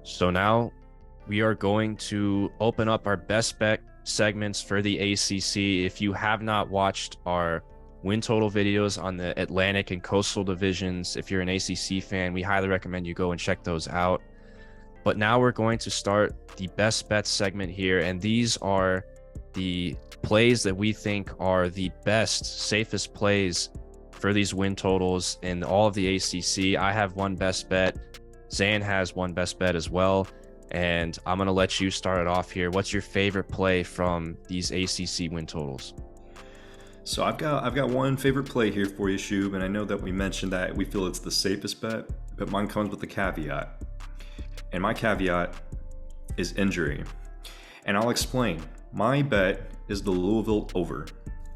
So now we are going to open up our best bet segments for the ACC. If you have not watched our win total videos on the Atlantic and Coastal divisions, if you're an ACC fan, we highly recommend you go and check those out. But now we're going to start the best bets segment here, and these are the plays that we think are the best, safest plays for these win totals in all of the ACC. I have one best bet. Xan has one best bet as well. And I'm going to let you start it off here. What's your favorite play from these ACC win totals? So I've got one favorite play here for you, Shoob, and I know that we mentioned that we feel it's the safest bet, but mine comes with a caveat. And my caveat is injury. And I'll explain. My bet is the Louisville over.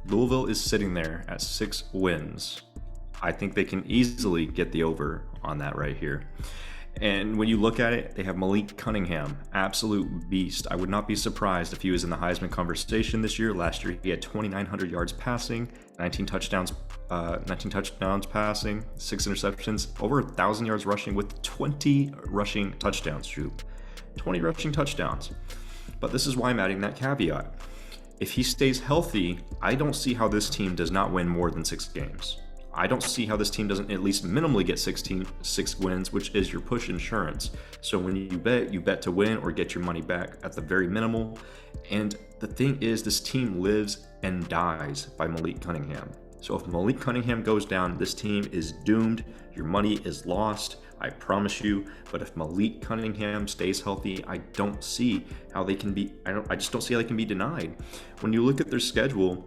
Louisville is sitting there at 6 wins. I think they can easily get the over on that right here. And when you look at it, they have Malik Cunningham, absolute beast. I would not be surprised if he was in the Heisman conversation this year. Last year, he had 2,900 yards passing, 19 touchdowns passing, 6 interceptions, over 1,000 yards rushing with 20 rushing touchdowns, Shoob. 20 rushing touchdowns. But this is why I'm adding that caveat. If he stays healthy, I don't see how this team does not win more than 6 games. I don't see how this team doesn't at least minimally get 6 wins, which is your push insurance. So when you bet to win or get your money back at the very minimal. And the thing is, this team lives and dies by Malik Cunningham. So if Malik Cunningham goes down, this team is doomed. Your money is lost, I promise you. But if Malik Cunningham stays healthy, I don't see how they can be. I just don't see how they can be denied. When you look at their schedule,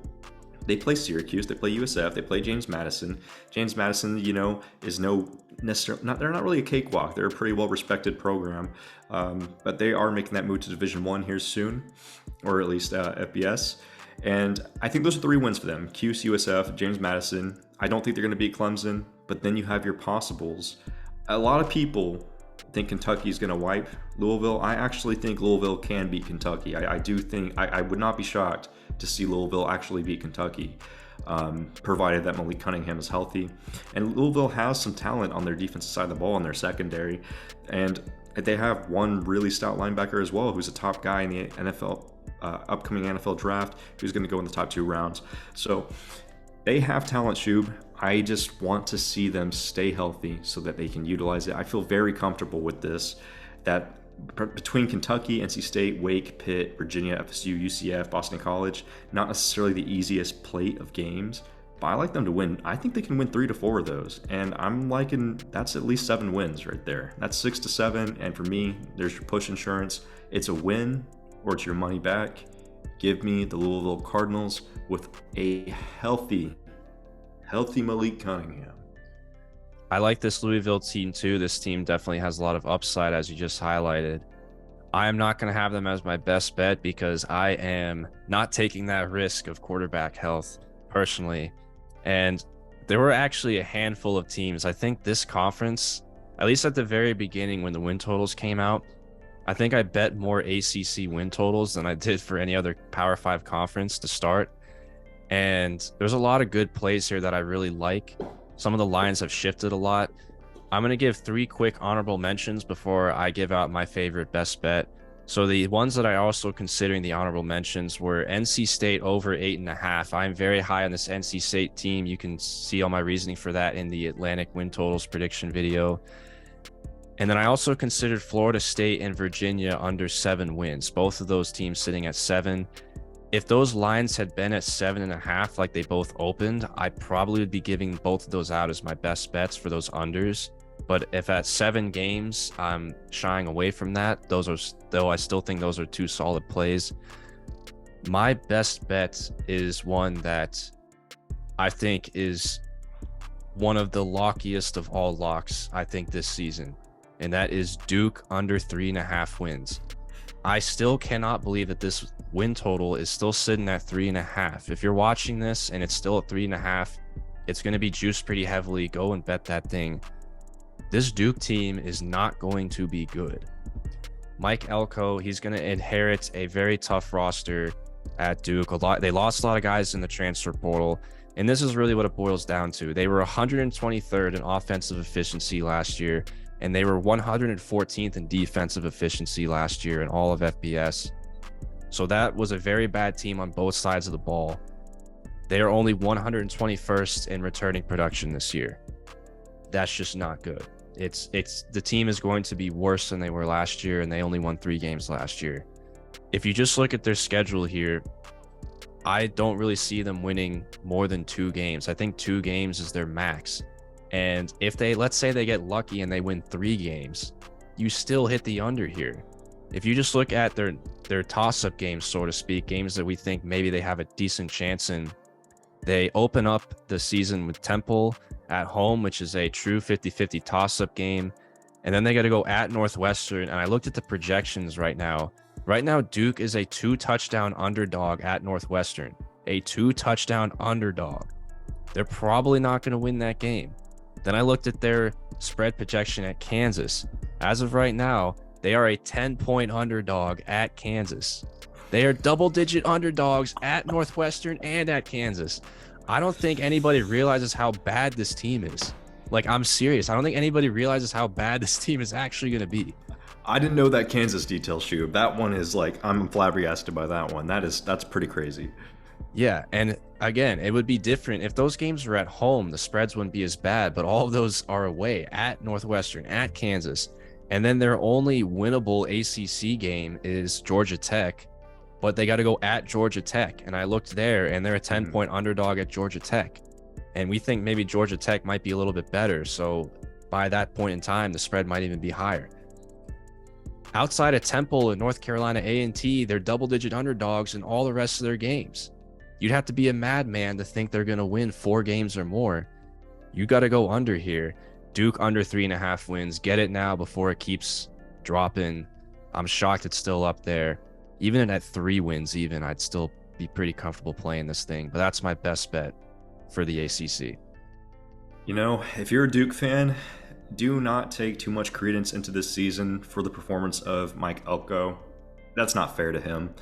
they play Syracuse, they play USF, they play James Madison. James Madison, is they're not really a cakewalk. They're a pretty well-respected program, but they are making that move to Division I here soon, or at least FBS. And I think those are 3 wins for them: Cuse, USF, James Madison. I don't think they're going to beat Clemson, but then you have your possibles. A lot of people think Kentucky is going to wipe Louisville. I actually think Louisville can beat Kentucky. I do think I would not be shocked to see Louisville actually beat Kentucky, provided that Malik Cunningham is healthy. And Louisville has some talent on their defensive side of the ball in their secondary, and they have one really stout linebacker as well, who's a top guy in the NFL upcoming NFL draft, who's going to go in the top 2 rounds. So they have talent, Shoob. I just want to see them stay healthy so that they can utilize it. I feel very comfortable with this, that between Kentucky, NC State, Wake, Pitt, Virginia, FSU, UCF, Boston College, not necessarily the easiest plate of games, but I like them to win. I think they can win 3 to 4 of those, and I'm liking that's at least 7 wins right there. That's 6 to 7, and for me, there's your push insurance. It's a win or it's your money back. Give me the Louisville Cardinals with a healthy Malik Cunningham. I like this Louisville team too. This team definitely has a lot of upside, as you just highlighted. I am not going to have them as my best bet because I am not taking that risk of quarterback health personally. And there were actually a handful of teams. I think this conference, at least at the very beginning when the win totals came out, I think I bet more ACC win totals than I did for any other Power 5 conference to start. And there's a lot of good plays here that I really like. Some of the lines have shifted a lot. I'm going to give 3 quick honorable mentions before I give out my favorite best bet. So the ones that I also considering the honorable mentions were NC State over 8.5. I'm very high on this NC State team. You can see all my reasoning for that in the Atlantic win totals prediction video. And then I also considered Florida State and Virginia under 7 wins. Both of those teams sitting at 7. If those lines had been at 7.5, like they both opened, I probably would be giving both of those out as my best bets for those unders. But if at 7 games, I'm shying away from that. Though I still think those are 2 solid plays. My best bet is one that I think is one of the lockiest of all locks, I think, this season. And that is Duke under 3.5 wins. I still cannot believe that this win total is still sitting at 3.5. If you're watching this and it's still at 3.5, it's going to be juiced pretty heavily. Go and bet that thing. This Duke team is not going to be good. Mike Elko, he's going to inherit a very tough roster at Duke. They lost a lot of guys in the transfer portal, and this is really what it boils down to. They were 123rd in offensive efficiency last year, and they were 114th in defensive efficiency last year in all of FBS. So that was a very bad team on both sides of the ball. They are only 121st in returning production this year. That's just not good. It's the team is going to be worse than they were last year, and they only won 3 games last year. If you just look at their schedule here, I don't really see them winning more than 2 games. I think 2 games is their max. And if let's say they get lucky and they win 3 games, you still hit the under here. If you just look at their toss-up games, so to speak, games that we think maybe they have a decent chance in, they open up the season with Temple at home, which is a true 50-50 toss-up game. And then they got to go at Northwestern. And I looked at the projections right now. Right now, Duke is a 2-touchdown underdog at Northwestern. A 2-touchdown underdog. They're probably not going to win that game. Then I looked at their spread projection at Kansas. As of right now, they are a 10-point underdog at Kansas. They are double-digit underdogs at Northwestern and at Kansas. I don't think anybody realizes how bad this team is. Like, I'm serious. I don't think anybody realizes how bad this team is actually going to be. I didn't know that Kansas detail, Shoob. That one is like, I'm flabbergasted by that one. That's pretty crazy. Yeah, and again, it would be different if those games were at home. The spreads wouldn't be as bad, but all of those are away at Northwestern, at Kansas. And then their only winnable ACC game is Georgia Tech, but they got to go at Georgia Tech. And I looked there, and they're a 10-point underdog at Georgia Tech. And we think maybe Georgia Tech might be a little bit better. So by that point in time, the spread might even be higher. Outside of Temple and North Carolina A&T, they're double-digit underdogs in all the rest of their games. You'd have to be a madman to think they're going to win 4 games or more. You got to go under here. Duke under 3.5 wins. Get it now before it keeps dropping. I'm shocked it's still up there. Even at 3 wins, I'd still be pretty comfortable playing this thing. But that's my best bet for the ACC. You know, if you're a Duke fan, do not take too much credence into this season for the performance of Mike Elko. That's not fair to him.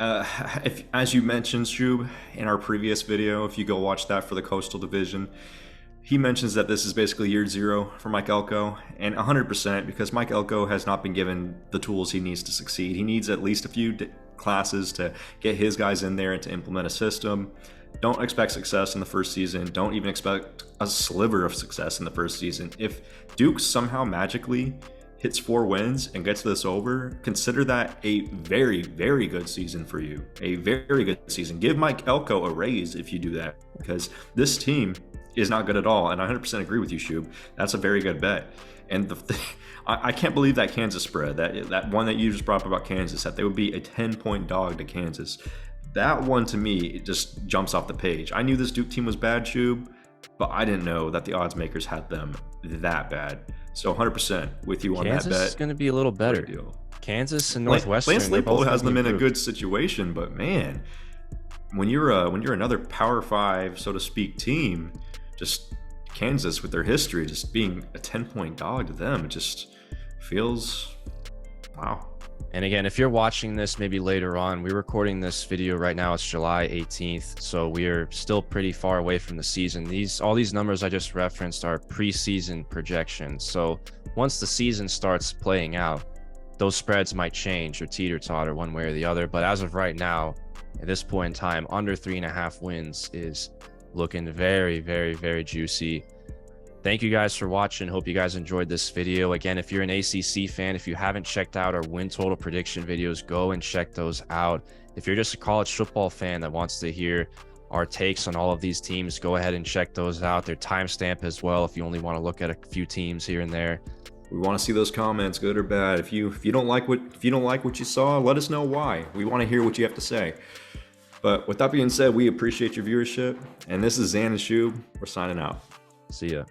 As you mentioned, Shoob, in our previous video, if you go watch that for the Coastal Division, he mentions that this is basically year 0 for Mike Elko, and 100% because Mike Elko has not been given the tools he needs to succeed. He needs at least a few classes to get his guys in there and to implement a system. Don't expect success in the first season. Don't even expect a sliver of success in the first season. If Duke somehow magically hits 4 wins and gets this over, consider that a very, very good season for you. A very good season. Give Mike Elko a raise if you do that, because this team is not good at all. And I 100% agree with you, Shoob. That's a very good bet. And I can't believe that Kansas spread, that one that you just brought up about Kansas, that they would be a 10-point dog to Kansas. That one, to me, it just jumps off the page. I knew this Duke team was bad, Shoob, but I didn't know that the odds makers had them that bad. So 100% with you on Kansas that bet. Kansas is going to be a little better. Kansas and Northwestern. Lance Leipold has them in a good situation, but man, when you're another Power 5, so to speak, team, just Kansas with their history, just being a 10-point dog to them, it just feels wow. And again, if you're watching this maybe later on, we're recording this video right now. It's July 18th, so we're still pretty far away from the season. All these numbers I just referenced are preseason projections. So once the season starts playing out, those spreads might change or teeter-totter one way or the other. But as of right now, at this point in time, under 3.5 wins is looking very, very, very juicy. Thank you guys for watching. Hope you guys enjoyed this video. Again, if you're an ACC fan, if you haven't checked out our win total prediction videos, go and check those out. If you're just a college football fan that wants to hear our takes on all of these teams, go ahead and check those out. They're timestamped as well if you only want to look at a few teams here and there. We want to see those comments, good or bad. If you don't like what you saw, let us know why. We want to hear what you have to say. But with that being said, we appreciate your viewership. And this is Xan Shoob. We're signing out. See ya.